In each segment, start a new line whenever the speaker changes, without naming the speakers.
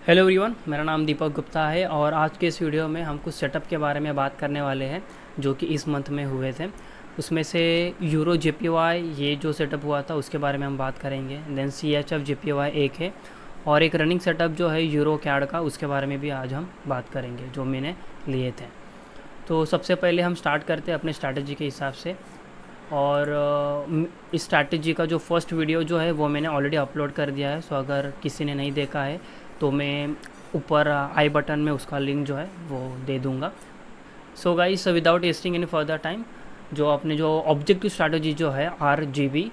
Hello everyone, मेरा नाम दीपक गुप्ता है और आज के इस वीडियो में हम कुछ सेटअप के बारे में बात करने वाले हैं जो कि इस मंथ में हुए थे। उसमें से यूरो जेपीवाई ये जो सेटअप हुआ था उसके बारे में हम बात करेंगे। देन CHF जेपीवाई एक है और एक रनिंग सेटअप जो है यूरो कैड का, उसके बारे में भी आज हम बात करेंगे जो मैंने लिए थे। तो सबसे पहले हम स्टार्ट करते हैं अपने स्ट्रैटेजी के हिसाब से। और इस स्ट्रैटेजी का जो फर्स्ट वीडियो जो है वो मैंने ऑलरेडी अपलोड कर दिया है। सो अगर किसी ने नहीं देखा है तो मैं ऊपर आई बटन में उसका लिंक जो है वो दे दूँगा। So guys, without wasting any further time, जो अपने जो ऑब्जेक्टिव स्ट्रैटेजी जो है RGB,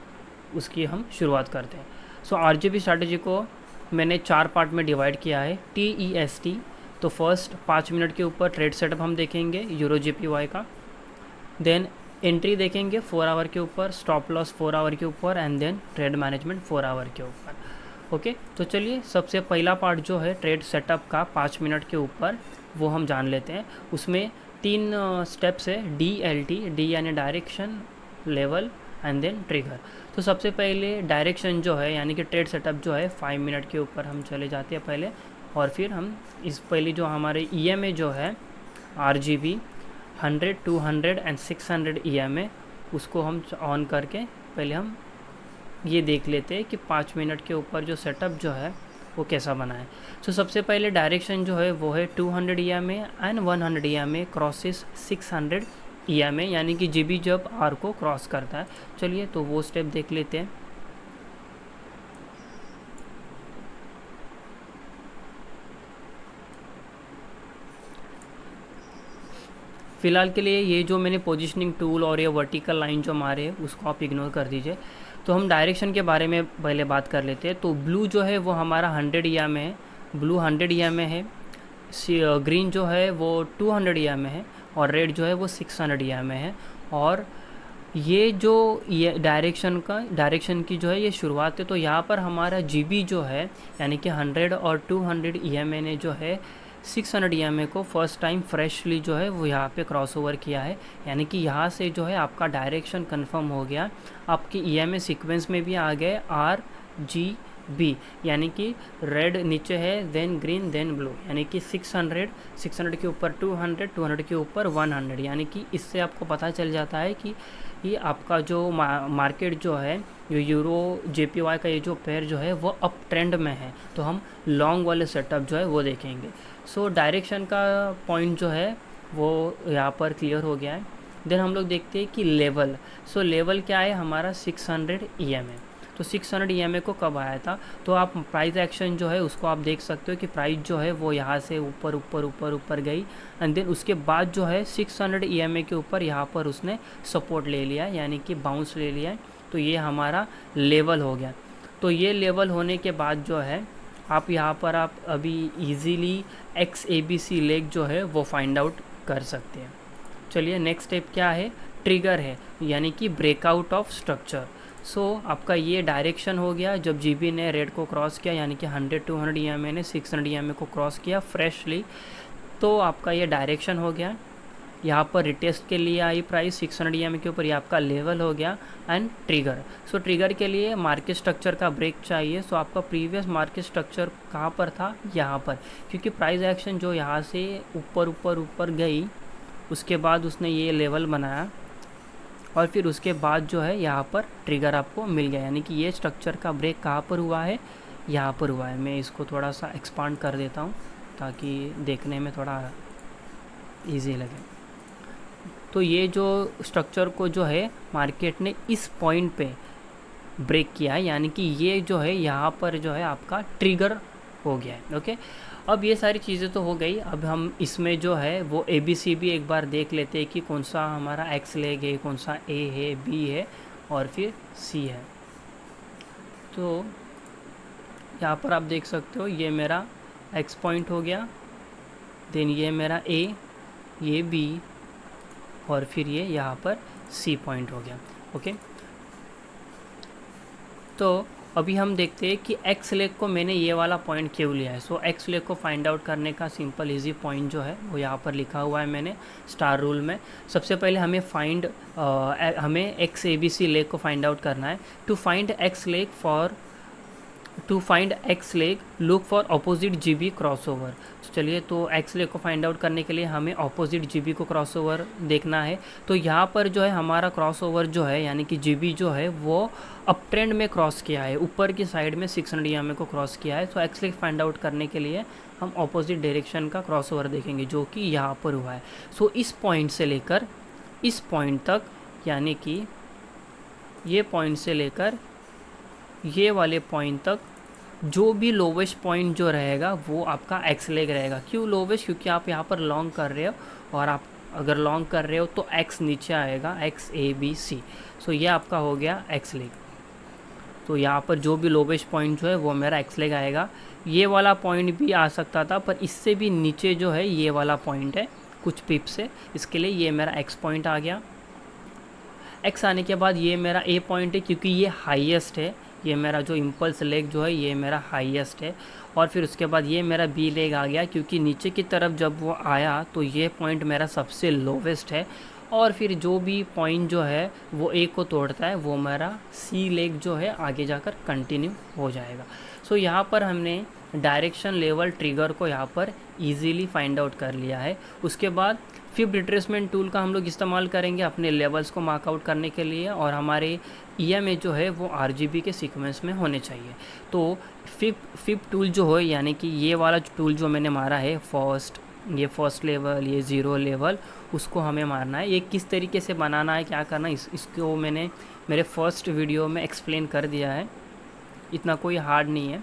उसकी हम शुरुआत करते हैं। सो RGB स्ट्रैटेजी को मैंने 4 पार्ट में डिवाइड किया है, TEST। तो फर्स्ट 5 मिनट के ऊपर ट्रेड सेटअप हम देखेंगे यूरो JPY का। देन एंट्री देखेंगे 4 आवर के ऊपर, स्टॉप लॉस 4 आवर के ऊपर and then tread management 4 hour के ऊपर। ओके, तो चलिए सबसे पहला पार्ट जो है ट्रेड सेटअप का 5 मिनट के ऊपर, वो हम जान लेते हैं। उसमें 3 स्टेप्स है, DLT, डी यानी direction, level and then trigger. तो सबसे पहले डायरेक्शन जो है यानी कि ट्रेड सेटअप जो है 5 मिनट के ऊपर हम चले जाते हैं पहले, और फिर हम इस पहली जो हमारे EMA जो है RGB 100, 200 एंड 600 EMA, उसको हम ऑन करके पहले हम ये देख लेते हैं कि 5 मिनट के ऊपर जो सेटअप जो है वो कैसा बना है। तो सबसे पहले डायरेक्शन जो है वो है 200 EMA and 100 EMA crosses 600 EMA, यानी कि GB जब R को क्रॉस करता है। चलिए तो वो स्टेप देख लेते हैं। फ़िलहाल के लिए ये जो मैंने पोजीशनिंग टूल और ये वर्टिकल लाइन जो मारे है उसको आप इग्नोर कर दीजिए। तो हम डायरेक्शन के बारे में पहले बात कर लेते हैं। तो ब्लू जो है वो हमारा 100 EMA है, ब्लू 100 EMA है। ग्रीन जो है वो 200 EMA है और रेड जो है वो 600 EMA है। और ये जो ये डायरेक्शन की जो है ये शुरुआत है। तो यहाँ पर हमारा GB जो है यानी कि 100 और 200 EMA ने जो है 600 EMA को फर्स्ट टाइम फ्रेशली जो है वो यहाँ पे क्रॉस ओवर किया है, यानी कि यहाँ से जो है आपका डायरेक्शन कंफर्म हो गया। आपकी EMA सीक्वेंस में भी आ गए RGB, यानी कि रेड नीचे है, देन ग्रीन, देन ब्लू, यानी कि 600 के ऊपर 200, 200 के ऊपर 100। यानी कि इससे आपको पता चल जाता है कि ये आपका जो मार्केट जो है, जो यूरो JPY का ये जो पेयर जो है वो अप ट्रेंड में है। तो हम लॉन्ग वाले सेटअप जो है वो देखेंगे। सो डायरेक्शन का पॉइंट जो है वो यहाँ पर क्लियर हो गया है। देन हम लोग देखते हैं कि लेवल। सो लेवल क्या है हमारा 600 EMA। तो 600 EMA को कब आया था, तो आप प्राइस एक्शन जो है उसको आप देख सकते हो कि प्राइस जो है वो यहाँ से ऊपर ऊपर ऊपर ऊपर गई एंड देन उसके बाद जो है 600 EMA के ऊपर यहाँ पर उसने सपोर्ट ले लिया, यानी कि बाउंस ले लिया। तो ये हमारा लेवल हो गया। तो ये लेवल होने के बाद जो है आप यहाँ पर आप अभी इजीली XABC लेग जो है वो फाइंड आउट कर सकते हैं। चलिए नेक्स्ट स्टेप क्या है, ट्रिगर है, यानी कि ब्रेकआउट ऑफ स्ट्रक्चर। सो आपका ये डायरेक्शन हो गया जब GB ने रेड को क्रॉस किया, यानी कि 100 200 EMA ने 600 EMA को क्रॉस किया फ्रेशली। तो आपका ये डायरेक्शन हो गया। यहाँ पर रिटेस्ट के लिए आई प्राइस 600 EMA के ऊपर, ये आपका लेवल हो गया एंड ट्रिगर। सो ट्रिगर के लिए मार्केट स्ट्रक्चर का ब्रेक चाहिए। सो आपका प्रीवियस मार्केट स्ट्रक्चर कहाँ पर था, यहाँ पर, क्योंकि प्राइस एक्शन जो यहाँ से ऊपर ऊपर ऊपर गई उसके बाद उसने ये लेवल बनाया और फिर उसके बाद जो है यहाँ पर ट्रिगर आपको मिल गया, यानी कि ये स्ट्रक्चर का ब्रेक कहाँ पर हुआ है, यहाँ पर हुआ है। मैं इसको थोड़ा सा एक्सपांड कर देता हूँ ताकि देखने में थोड़ा ईजी लगे। तो ये जो स्ट्रक्चर को जो है मार्केट ने इस पॉइंट पे ब्रेक किया है, यानी कि ये जो है यहाँ पर जो है आपका ट्रिगर हो गया है। ओके, अब ये सारी चीज़ें तो हो गई। अब हम इसमें जो है वो ABC भी एक बार देख लेते हैं कि कौन सा हमारा X लेग है, कौन सा A है, B है और फिर C है। तो यहाँ पर आप देख सकते हो ये मेरा X पॉइंट हो गया, देन ये मेरा A, ये B और फिर ये यहाँ पर C पॉइंट हो गया। ओके, तो अभी हम देखते हैं कि X लेग को मैंने ये वाला पॉइंट क्यों लिया है। सो X लेग को फाइंड आउट करने का सिंपल इजी पॉइंट जो है वो यहाँ पर लिखा हुआ है मैंने स्टार रूल में। सबसे पहले हमें XABC लेग को फाइंड आउट करना है। To find X leg for to find X leg look for opposite GB crossover. तो चलिए, तो एक्स लेग को फाइंड आउट करने के लिए हमें अपोजिट जीबी को क्रॉसओवर देखना है। तो यहाँ पर जो है हमारा क्रॉसओवर जो है यानी कि जीबी जो है वो अप ट्रेंड में क्रॉस किया है, ऊपर की साइड में 600 EMA को क्रॉस किया है। तो एक्स लेग फाइंड आउट करने के लिए हम अपोजिट डायरेक्शन का क्रॉसओवर देखेंगे जो कि यहाँ पर हुआ है। सो इस पॉइंट से लेकर इस पॉइंट तक, यानी कि ये पॉइंट से लेकर ये वाले पॉइंट तक जो भी लोवेस्ट पॉइंट जो रहेगा वो आपका एक्स लेग रहेगा। क्यों लोवेस्ट? क्योंकि आप यहाँ पर लॉन्ग कर रहे हो, और आप अगर लॉन्ग कर रहे हो तो एक्स नीचे आएगा, एक्स ए बी सी। सो ये आपका हो गया एक्स लेग। तो यहाँ पर जो भी लोवेस्ट पॉइंट जो है वो मेरा एक्स लेग आएगा। ये वाला पॉइंट भी आ सकता था, पर इससे भी नीचे जो है ये वाला पॉइंट है कुछ पिप से, इसके लिए ये मेरा एक्स पॉइंट आ गया। एक्स आने के बाद ये मेरा ए पॉइंट है, क्योंकि ये हाईएस्ट है, ये मेरा जो इम्पल्स लेग जो है ये मेरा हाईएस्ट है। और फिर उसके बाद ये मेरा बी लेग आ गया, क्योंकि नीचे की तरफ जब वो आया तो ये पॉइंट मेरा सबसे लोवेस्ट है। और फिर जो भी पॉइंट जो है वो ए को तोड़ता है वो मेरा सी लेग जो है आगे जाकर कंटिन्यू हो जाएगा। सो यहाँ पर हमने डायरेक्शन लेवल ट्रिगर को यहाँ पर इजीली फाइंड आउट कर लिया है। उसके बाद फिब रिट्रेसमेंट टूल का हम लोग इस्तेमाल करेंगे अपने लेवल्स को मार्कआउट करने के लिए, और हमारे EMA जो है वो RGB के सीक्वेंस में होने चाहिए। तो फिब टूल जो है यानी कि ये वाला टूल जो मैंने मारा है ये फर्स्ट लेवल, ये ज़ीरो लेवल, उसको हमें मारना है। ये किस तरीके से बनाना है, क्या करना है, इसको मैंने मेरे फर्स्ट वीडियो में एक्सप्लेन कर दिया है, इतना कोई हार्ड नहीं है।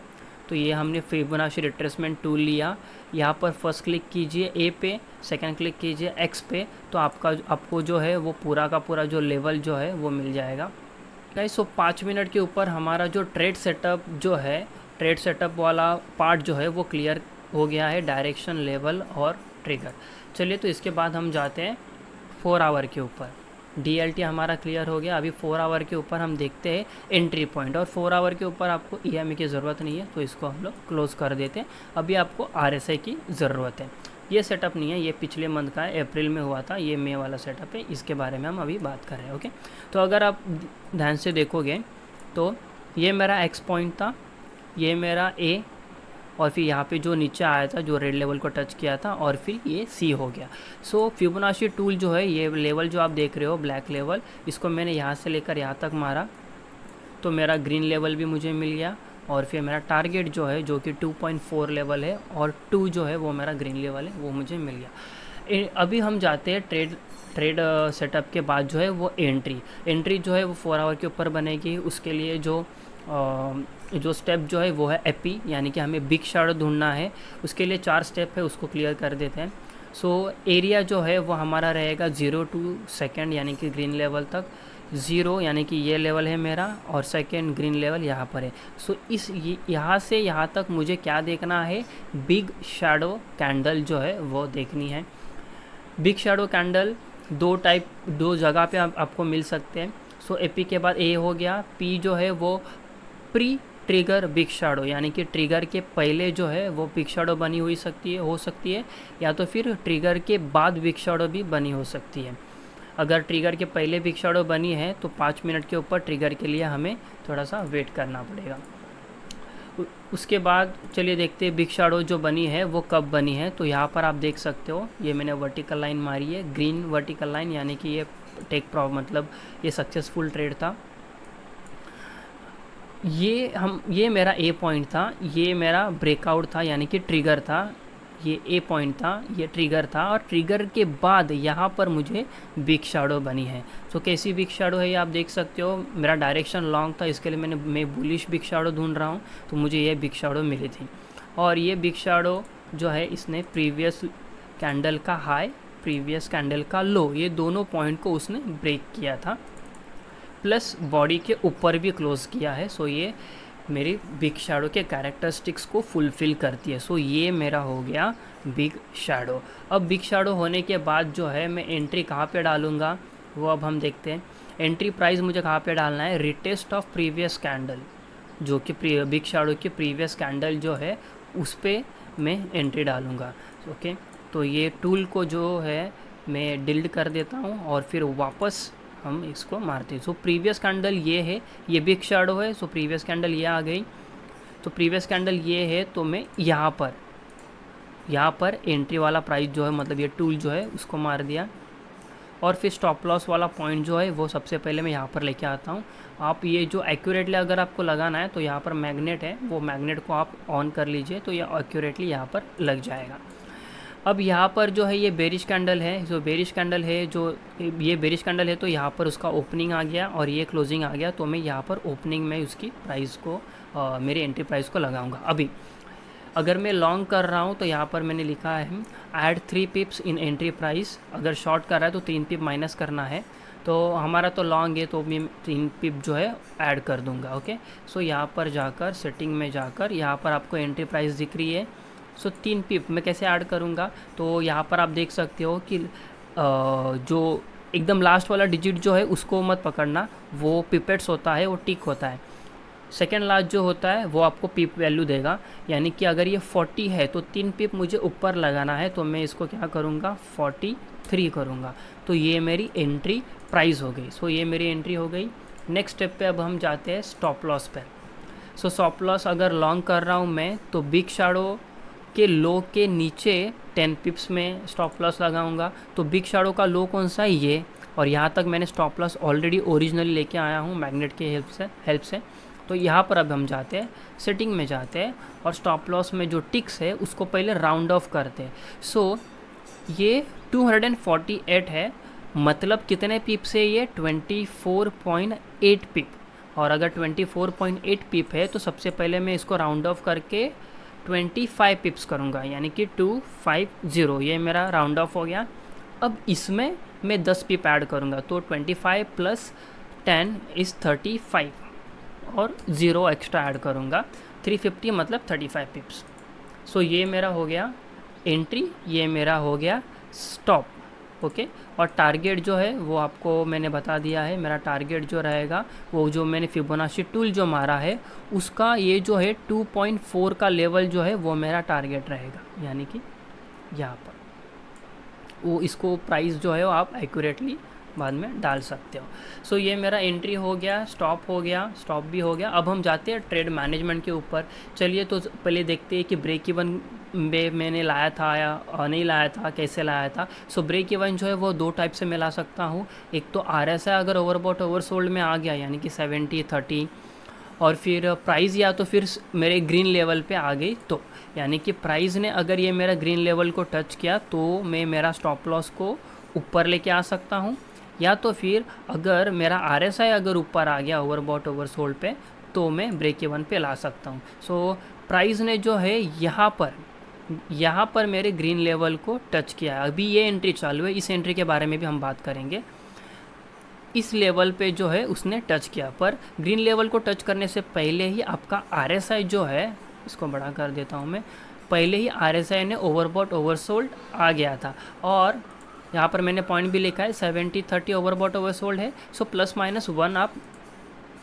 तो ये हमने फिबोनाची रिट्रेसमेंट टूल लिया, यहाँ पर फर्स्ट क्लिक कीजिए ए पे, सेकंड क्लिक कीजिए एक्स पे, तो आपको जो है वो पूरा का पूरा जो लेवल जो है वो मिल जाएगा। गाइस, सो 5 मिनट के ऊपर हमारा जो ट्रेड सेटअप वाला पार्ट जो है वो क्लियर हो गया है, डायरेक्शन, लेवल और ट्रिगर। चलिए, तो इसके बाद हम जाते हैं 4 आवर के ऊपर। DLT हमारा क्लियर हो गया। अभी 4 आवर के ऊपर हम देखते हैं एंट्री पॉइंट, और 4 आवर के ऊपर आपको EMA की ज़रूरत नहीं है, तो इसको हम लोग क्लोज़ कर देते हैं। अभी आपको RSI की ज़रूरत है। ये सेटअप नहीं है, ये पिछले मंथ का है, अप्रैल में हुआ था, ये मई वाला सेटअप है, इसके बारे में हम अभी बात कर रहे हैं। ओके, तो अगर आप ध्यान से देखोगे तो ये मेरा एक्स पॉइंट था, ये मेरा ए, और फिर यहाँ पे जो नीचे आया था जो रेड लेवल को टच किया था, और फिर ये सी हो गया। सो फिबोनाची टूल जो है, ये लेवल जो आप देख रहे हो ब्लैक लेवल, इसको मैंने यहाँ से लेकर यहाँ तक मारा तो मेरा ग्रीन लेवल भी मुझे मिल गया, और फिर मेरा टारगेट जो है जो कि 2.4 लेवल है, और 2 जो है वो मेरा ग्रीन लेवल है, वो मुझे मिल गया। अभी हम जाते हैं ट्रेड सेटअप के बाद जो है वो एंट्री जो है वो 4 आवर के ऊपर बनेगी। उसके लिए जो स्टेप जो है वो है एपी, यानी कि हमें बिग शैडो ढूंढना है। उसके लिए 4 स्टेप है, उसको क्लियर कर देते हैं। सो एरिया जो है वो हमारा रहेगा 0 to सेकेंड, यानी कि ग्रीन लेवल तक। 0 यानी कि ये लेवल है मेरा, और सेकेंड ग्रीन लेवल यहाँ पर है। सो यहाँ से यहाँ तक मुझे क्या देखना है, बिग शैडो कैंडल जो है वो देखनी है। बिग शैडो कैंडल दो जगह पे आपको मिल सकते हैं। सो एपी के बाद ए हो गया, पी जो है वो प्री ट्रिगर बिग शैडो, यानी कि ट्रिगर के पहले जो है वो बिग शैडो बनी हो सकती है, या तो फिर ट्रिगर के बाद बिग शैडो भी बनी हो सकती है। अगर ट्रिगर के पहले बिग शैडो बनी है तो 5 मिनट के ऊपर ट्रिगर के लिए हमें थोड़ा सा वेट करना पड़ेगा। उसके बाद चलिए देखते हैं बिग शैडो जो बनी है वो कब बनी है। तो यहाँ पर आप देख सकते हो, ये मैंने वर्टिकल लाइन मारी है, ग्रीन वर्टिकल लाइन, यानी कि ये मतलब ये सक्सेसफुल ट्रेड था। ये मेरा ए पॉइंट था, ये मेरा ब्रेकआउट था, यानी कि ट्रिगर था। ये ए पॉइंट था, ये ट्रिगर था, और ट्रिगर के बाद यहाँ पर मुझे बिग शैडो बनी है। तो कैसी बिग शैडो है ये आप देख सकते हो। मेरा डायरेक्शन लॉन्ग था, इसके लिए मैं बुलिश बिग शैडो ढूंढ रहा हूँ, तो मुझे ये बिग शैडो मिली थी। और ये बिग शैडो जो है इसने प्रीवियस कैंडल का हाई, प्रीवियस कैंडल का लो, ये दोनों पॉइंट को उसने ब्रेक किया था, प्लस बॉडी के ऊपर भी क्लोज़ किया है। सो ये मेरी बिग शैडो के कैरेक्टरिस्टिक्स को फुलफ़िल करती है। सो ये मेरा हो गया बिग शैडो। अब बिग शैडो होने के बाद जो है मैं एंट्री कहाँ पे डालूँगा वो अब हम देखते हैं। एंट्री प्राइस मुझे कहाँ पे डालना है, रिटेस्ट ऑफ प्रीवियस कैंडल, जो कि बिग शैडो की प्रीवियस कैंडल जो है उस पर मैं एंट्री डालूँगा। ओके, तो ये टूल को जो है मैं डिलीट कर देता हूँ, और फिर वापस हम इसको मारते हैं। सो प्रीवियस कैंडल ये है, ये बिग शैडो है। सो प्रीवियस कैंडल ये आ गई, तो प्रीवियस कैंडल ये है, तो मैं यहाँ पर एंट्री वाला प्राइस जो है, मतलब ये टूल जो है उसको मार दिया, और फिर स्टॉप लॉस वाला पॉइंट जो है वो सबसे पहले मैं यहाँ पर लेके आता हूँ। आप ये जो एक्यूरेटली अगर आपको लगाना है तो यहाँ पर मैग्नेट है, वो मैग्नेट को आप ऑन कर लीजिए तो ये एक्यूरेटली यहाँ पर लग जाएगा। अब यहाँ पर जो है ये बेरिश कैंडल है, जो बेरिश कैंडल है, जो ये बेरिश कैंडल है, तो यहाँ पर उसका ओपनिंग आ गया और ये क्लोजिंग आ गया, तो मैं यहाँ पर ओपनिंग में उसकी प्राइस को मेरे एंट्री प्राइस को लगाऊंगा। अभी अगर मैं लॉन्ग कर रहा हूँ तो यहाँ पर मैंने लिखा है ऐड 3 पिप्स इन एंट्री प्राइस। अगर शॉर्ट कर रहा है तो 3 पिप माइनस करना है, तो हमारा तो लॉन्ग है तो मैं 3 पिप जो है ऐड कर दूंगा। ओके, सो यहाँ पर जाकर सेटिंग में जाकर यहाँ पर आपको एंट्री प्राइस दिख रही है। सो 3 पिप मैं कैसे ऐड करूँगा, तो यहाँ पर आप देख सकते हो कि जो एकदम लास्ट वाला डिजिट जो है उसको मत पकड़ना, वो पिपेट्स होता है, वो टिक होता है। सेकेंड लास्ट जो होता है वो आपको पिप वैल्यू देगा, यानी कि अगर ये 40 है तो 3 पिप मुझे ऊपर लगाना है, तो मैं इसको क्या करूँगा 43 करूँगा, तो ये मेरी एंट्री प्राइस हो गई। सो ये मेरी एंट्री हो गई। नेक्स्ट स्टेप पे अब हम जाते हैं स्टॉप लॉस पे। सो स्टॉप लॉस अगर लॉन्ग कर रहा हूँ मैं तो बिग शैडो के लो के नीचे 10 पिप्स में स्टॉप लॉस लगाऊंगा। तो बिग शैडो का लो कौन सा है, ये, और यहाँ तक मैंने स्टॉप लॉस ऑलरेडी ओरिजिनली लेके आया हूँ मैग्नेट के हेल्प से। तो यहाँ पर अब हम जाते हैं, सेटिंग में जाते हैं, और स्टॉप लॉस में जो टिक्स है उसको पहले राउंड ऑफ करते हैं। सो ये 248 है, मतलब कितने पिप से ये 24.8 पिप, और अगर 24.8 पिप है तो सबसे पहले मैं इसको राउंड ऑफ करके 25 पिप्स करूँगा, यानी कि 250, ये मेरा राउंड ऑफ हो गया। अब इसमें मैं 10 पिप ऐड करूँगा, तो 25 + 10 = 35, और 0 एक्स्ट्रा ऐड करूँगा, 350 मतलब 35 पिप्स। सो ये मेरा हो गया एंट्री, ये मेरा हो गया स्टॉप। ओके, और टारगेट जो है वो आपको मैंने बता दिया है। मेरा टारगेट जो रहेगा वो जो मैंने फिबोनाची टूल जो मारा है उसका ये जो है 2.4 का लेवल जो है वो मेरा टारगेट रहेगा, यानी कि यहाँ पर वो इसको प्राइस जो है वो आप एक्यूरेटली बाद में डाल सकते हो। सो ये मेरा एंट्री हो गया, स्टॉप हो गया, स्टॉप भी हो गया। अब हम जाते हैं ट्रेड मैनेजमेंट के ऊपर। चलिए तो पहले देखते हैं कि ब्रेक इवन में मैंने लाया था या नहीं लाया था, कैसे लाया था। सो ब्रेक इवन जो है वो 2 टाइप से मैं ला सकता हूँ। एक तो RSI अगर ओवरबॉट ओवरसोल्ड में आ गया, यानी कि 70-30, और फिर प्राइस या तो फिर मेरे ग्रीन लेवल पे आ गई, तो यानी कि प्राइस ने अगर ये मेरा ग्रीन लेवल को टच किया तो मैं मेरा स्टॉप लॉस को ऊपर लेके आ सकता हूँ, या तो फिर अगर मेरा RSI अगर ऊपर आ गया ओवरबॉट ओवरसोल्ड पे तो मैं ब्रेक इवन पे ला सकता हूँ। सो प्राइस ने जो है यहाँ पर मेरे ग्रीन लेवल को टच किया है। अभी ये एंट्री चालू है, इस एंट्री के बारे में भी हम बात करेंगे। इस लेवल पे जो है उसने टच किया, पर ग्रीन लेवल को टच करने से पहले ही आपका RSI जो है, इसको बड़ा कर देता हूँ मैं, पहले ही RSI ने ओवरबॉट ओवरसोल्ड आ गया था, और यहाँ पर मैंने पॉइंट भी लिखा है 70-30 ओवरबॉट ओवरसोल्ड है। सो ±1 आप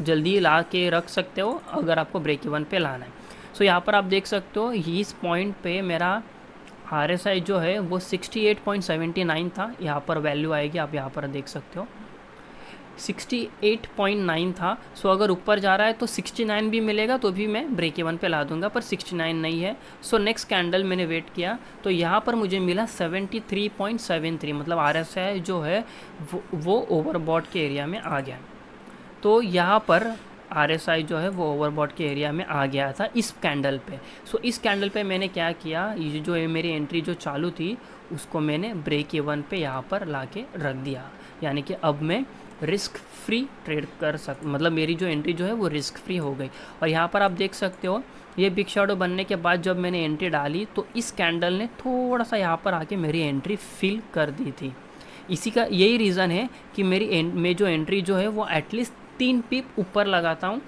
जल्दी ला के रख सकते हो अगर आपको ब्रेक इवन पे लाना है। सो यहाँ पर आप देख सकते हो इस पॉइंट पे मेरा RSI जो है वो 68.79 था, यहाँ पर वैल्यू आएगी, आप यहाँ पर देख सकते हो 68.9 था। सो अगर ऊपर जा रहा है तो 69 भी मिलेगा तो भी मैं ब्रेक इवन पे ला दूंगा, पर 69 नहीं है। सो नेक्स्ट कैंडल मैंने वेट किया तो यहाँ पर मुझे मिला 73.73, मतलब RSI जो है वो ओवरबॉट के एरिया में आ गया। तो यहाँ पर RSI जो है वो ओवरबॉट के एरिया में आ गया था इस कैंडल पे। सो इस कैंडल पे मैंने क्या किया, ये जो मेरी एंट्री जो चालू थी उसको मैंने ब्रेक इवन पे यहाँ पर ला के रख दिया, यानी कि अब मैं रिस्क फ्री ट्रेड कर मतलब मेरी जो एंट्री जो है वो रिस्क फ्री हो गई। और यहाँ पर आप देख सकते हो ये बिग शैडो बनने के बाद जब मैंने एंट्री डाली तो इस कैंडल ने थोड़ा सा यहाँ पर आके मेरी एंट्री फिल कर दी थी। इसी का यही रीज़न है कि मैं जो एंट्री जो है वो एटलीस्ट 3 पिप ऊपर लगाता हूँ,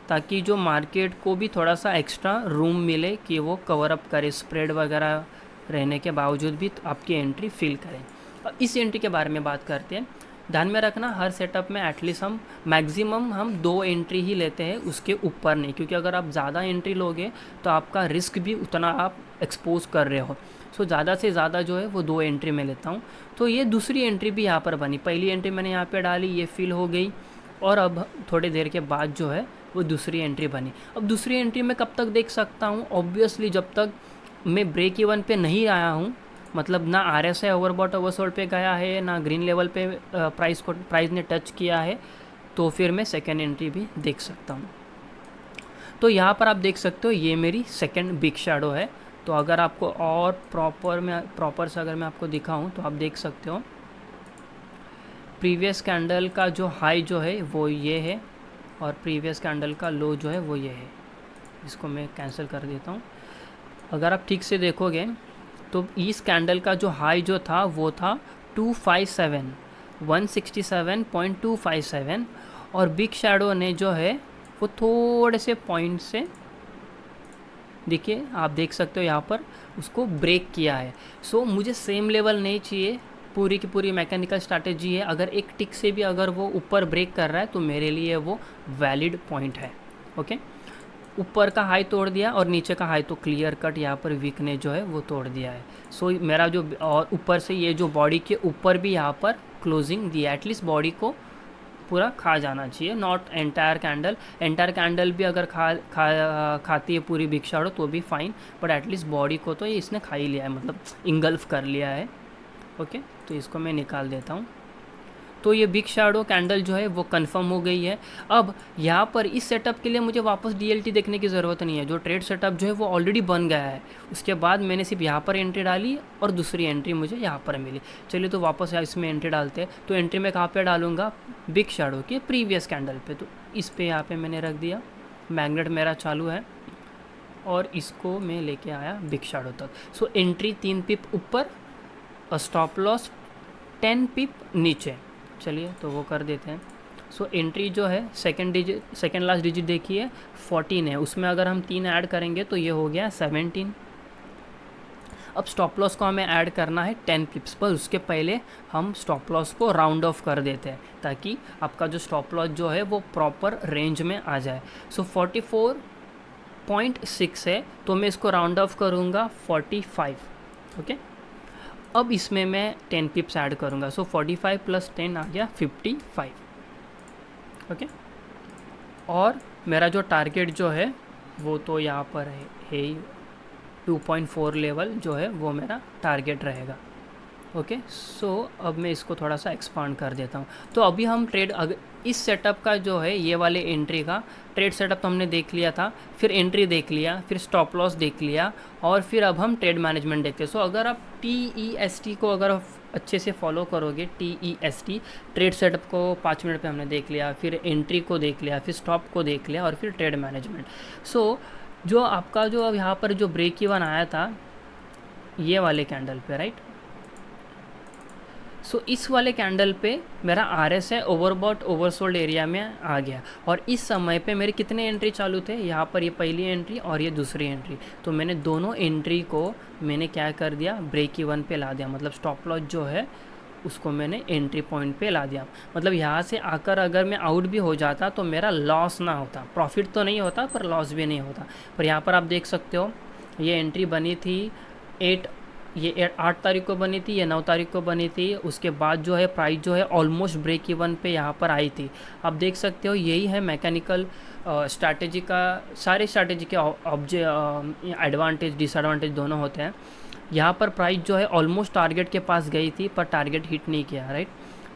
ताकि जो मार्केट को भी थोड़ा सा एक्स्ट्रा रूम मिले कि वो कवर अप करे, स्प्रेड वगैरह रहने के बावजूद भी आपकी एंट्री फिल करें। अब इस एंट्री के बारे में बात करते हैं। ध्यान में रखना हर सेटअप में एटलीस्ट हम मैक्सिमम 2 एंट्री ही लेते हैं, उसके ऊपर नहीं, क्योंकि अगर आप ज़्यादा एंट्री लोगे तो आपका रिस्क भी उतना आप एक्सपोज कर रहे हो। सो ज़्यादा से ज़्यादा जो है वो 2 एंट्री में लेता हूँ। तो ये दूसरी एंट्री भी यहाँ पर बनी, पहली एंट्री मैंने यहाँ पे डाली, ये फिल हो गई, और अब थोड़ी देर के बाद जो है वो दूसरी एंट्री बनी। अब दूसरी एंट्री मैं कब तक देख सकता हूँ? ऑब्वियसली जब तक मैं ब्रेक इवन पे नहीं आया हूँ, मतलब ना RSI ओवरबॉट ओवरसोल्ड पे गया है, ना ग्रीन लेवल पे प्राइस ने टच किया है, तो फिर मैं सेकेंड एंट्री भी देख सकता हूँ। तो यहाँ पर आप देख सकते हो ये मेरी सेकेंड बिग शैडो है। तो अगर आपको और प्रॉपर से अगर मैं आपको दिखाऊँ तो आप देख सकते हो प्रीवियस कैंडल का जो हाई जो है वो ये है और प्रीवियस कैंडल का लो जो है वो ये है। इसको मैं कैंसिल कर देता हूँ। अगर आप ठीक से देखोगे तो इस कैंडल का जो हाई जो था वो था 167.257 और बिग शैडो ने जो है वो थोड़े से पॉइंट से, देखिए आप देख सकते हो यहाँ पर उसको ब्रेक किया है। सो मुझे सेम लेवल नहीं चाहिए, पूरी की पूरी मैकेनिकल स्ट्रैटेजी है। अगर एक टिक से भी अगर वो ऊपर ब्रेक कर रहा है तो मेरे लिए वो वैलिड पॉइंट है। ओके, ऊपर का हाई तोड़ दिया और नीचे का हाई तो क्लियर कट यहाँ पर वीक ने जो है वो तोड़ दिया है। सो मेरा जो और ऊपर से ये जो बॉडी के ऊपर भी यहाँ पर क्लोजिंग दिया, एटलीस्ट बॉडी को पूरा खा जाना चाहिए, नॉट एंटायर कैंडल भी अगर खाती है पूरी बिग शैडो तो भी फाइन, बट एटलीस्ट बॉडी को तो ये इसने खा ही लिया है, मतलब इंगल्फ कर लिया है। ओके, तो इसको मैं निकाल देता हूँ। तो ये बिग शैडो कैंडल जो है वो कंफर्म हो गई है। अब यहाँ पर इस सेटअप के लिए मुझे वापस DLT देखने की ज़रूरत नहीं है, जो ट्रेड सेटअप जो है वो ऑलरेडी बन गया है। उसके बाद मैंने सिर्फ यहाँ पर एंट्री डाली और दूसरी एंट्री मुझे यहाँ पर मिली। चलिए तो वापस इसमें एंट्री डालते हैं। तो एंट्री मैं कहाँ पर डालूँगा? बिग शैडो के प्रीवियस कैंडल पे। तो इस पे यहाँ पे मैंने रख दिया, मैग्नेट मेरा चालू है और इसको मैं लेके आया बिग शैडो तक। सो एंट्री 3 पिप ऊपर और स्टॉप लॉस 10 पिप नीचे। चलिए तो वो कर देते हैं। सो एंट्री जो है सेकेंड लास्ट डिजिट देखिए 14 है, उसमें अगर हम 3 ऐड करेंगे तो ये हो गया 17। अब स्टॉप लॉस को हमें ऐड करना है 10 पिप्स पर। उसके पहले हम स्टॉप लॉस को राउंड ऑफ कर देते हैं ताकि आपका जो स्टॉप लॉस जो है वो प्रॉपर रेंज में आ जाए। सो 44.6 है तो मैं इसको राउंड ऑफ करूँगा 45। ओके, अब इसमें मैं 10 पिप्स ऐड करूँगा। सो 45 + 10 आ गया 55। ओके, और मेरा जो टारगेट जो है वो तो यहाँ पर है 2.4 लेवल जो है वो मेरा टारगेट रहेगा। ओके, सो अब मैं इसको थोड़ा सा एक्सपांड कर देता हूँ। तो अभी हम ट्रेड इस सेटअप का जो है ये वाले एंट्री का ट्रेड सेटअप तो हमने देख लिया था, फिर एंट्री देख लिया, फिर स्टॉप लॉस देख लिया और फिर अब हम ट्रेड मैनेजमेंट देखते हैं। सो अगर आप TEST को अगर अच्छे से फॉलो करोगे, TEST ट्रेड सेटअप को 5 मिनट पे हमने देख लिया, फिर एंट्री को देख लिया, फिर स्टॉप को देख लिया और फिर ट्रेड मैनेजमेंट। सो जो आपका जो अब यहाँ पर जो ब्रेक इवन आया था ये वाले कैंडल पे, राइट। सो इस वाले कैंडल पे मेरा RSI ओवरबॉट ओवरसोल्ड एरिया में आ गया और इस समय पे मेरे कितने एंट्री चालू थे? यहाँ पर ये पहली एंट्री और ये दूसरी एंट्री। तो मैंने दोनों एंट्री को मैंने क्या कर दिया? ब्रेक इवन पे ला दिया, मतलब स्टॉप लॉस जो है उसको मैंने एंट्री पॉइंट पे ला दिया। मतलब यहाँ से आकर अगर मैं आउट भी हो जाता तो मेरा लॉस ना होता, प्रॉफिट तो नहीं होता पर लॉस भी नहीं होता। पर यहाँ पर आप देख सकते हो ये एंट्री बनी थी 8 तारीख को बनी थी, ये 9 तारीख को बनी थी। उसके बाद जो है प्राइस जो है ऑलमोस्ट ब्रेक इवन पे यहाँ पर आई थी। आप देख सकते हो यही है मैकेनिकल स्ट्रैटेजी का, सारे स्ट्रैटेजी के एडवांटेज डिसएडवांटेज दोनों होते हैं। यहाँ पर प्राइस जो है ऑलमोस्ट टारगेट के पास गई थी पर टारगेट हिट नहीं किया, राइट।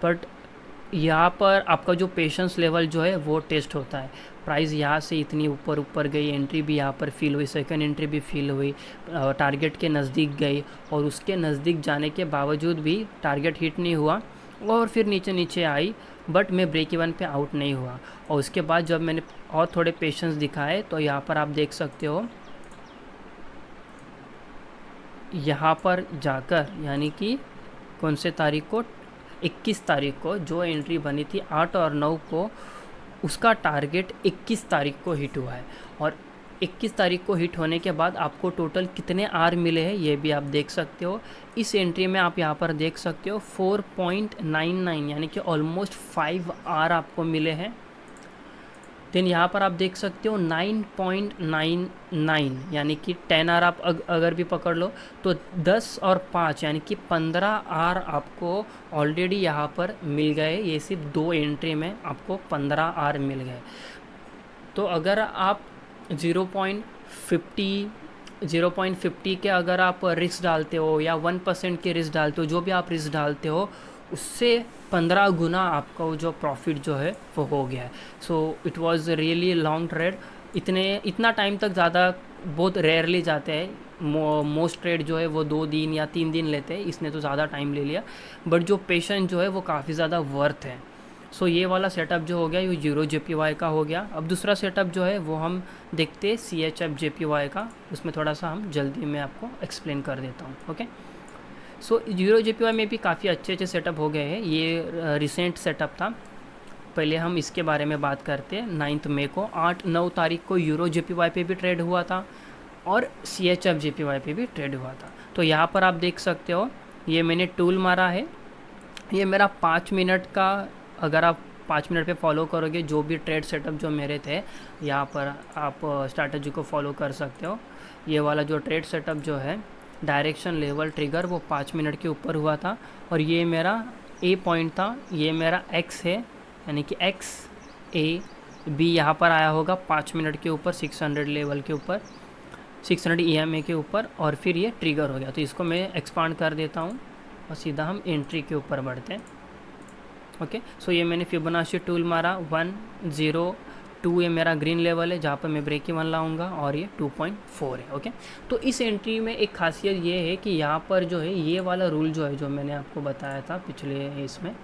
बट यहाँ पर आपका जो पेशेंस लेवल जो है वो टेस्ट होता है। प्राइस यहाँ से इतनी ऊपर गई, एंट्री भी यहाँ पर फील हुई, सेकंड एंट्री भी फील हुई, टारगेट के नज़दीक गई और उसके नज़दीक जाने के बावजूद भी टारगेट हिट नहीं हुआ और फिर नीचे आई, बट मैं ब्रेक इवन पे आउट नहीं हुआ। और उसके बाद जब मैंने और थोड़े पेशेंस दिखाए तो यहाँ पर आप देख सकते हो यहाँ पर जाकर, यानी कि कौन से तारीख को, 21 तारीख को जो एंट्री बनी थी 8 और 9 को, उसका टारगेट 21 तारीख को हिट हुआ है। और 21 तारीख को हिट होने के बाद आपको टोटल कितने आर मिले हैं ये भी आप देख सकते हो। इस एंट्री में आप यहाँ पर देख सकते हो 4.99 यानी कि ऑलमोस्ट 5 आर आपको मिले हैं। देन यहाँ पर आप देख सकते हो 9.99 यानी कि 10 आर आप अगर भी पकड़ लो तो 10 और 5 यानी कि 15 आर आपको ऑलरेडी यहाँ पर मिल गए। ये सिर्फ 2 एंट्री में आपको 15 आर मिल गए। तो अगर आप 0.50 के अगर आप रिस्क डालते हो या 1% के रिस्क डालते हो, जो भी आप रिस्क डालते हो उससे 15 गुना आपका जो प्रॉफिट जो है वो हो गया है। So it was really long trade. इतना टाइम तक ज़्यादा बहुत रेयरली जाते हैं। मोस्ट ट्रेड जो है वो 2 दिन या 3 दिन लेते हैं, इसने तो ज़्यादा टाइम ले लिया, बट जो पेशेंस जो है वो काफ़ी ज़्यादा वर्थ है। सो ये वाला सेटअप जो हो गया ये यूरो JPY का हो गया। अब दूसरा सेटअप जो है वो हम देखते हैं CHF JPY का, उसमें थोड़ा सा हम जल्दी मैं आपको एक्सप्लेन कर देता हूँ। ओके, सो यूरो JPY में भी काफ़ी अच्छे सेटअप हो गए हैं। ये रिसेंट सेटअप था। पहले हम इसके बारे में बात करते हैं। 9 मई को 8-9 तारीख को यूरो JPY पे भी ट्रेड हुआ था और CHF JPY पे भी ट्रेड हुआ था। तो यहाँ पर आप देख सकते हो, ये मैंने टूल मारा है, ये मेरा 5 मिनट का, अगर आप 5 मिनट पे फॉलो करोगे जो भी ट्रेड सेटअप जो मेरे थे, यहाँ पर आप स्ट्रैटेजी को फॉलो कर सकते हो। ये वाला जो ट्रेड सेटअप जो है डायरेक्शन लेवल ट्रिगर वो 5 मिनट के ऊपर हुआ था और ये मेरा A पॉइंट था, ये मेरा X है, यानी कि XAB यहाँ पर आया होगा 5 मिनट के ऊपर 600 लेवल के ऊपर, 600 EMA के ऊपर, और फिर ये ट्रिगर हो गया। तो इसको मैं एक्सपांड कर देता हूँ और सीधा हम एंट्री के ऊपर बढ़ते हैं। ओके, सो ये मैंने फिबोनाची टूल मारा 102, ये मेरा ग्रीन लेवल है जहाँ पर मैं ब्रेक इवन लाऊंगा और ये 2.4 है। ओके, तो इस एंट्री में एक खासियत ये है कि यहाँ पर जो है ये वाला रूल जो है जो मैंने आपको बताया था पिछले इसमें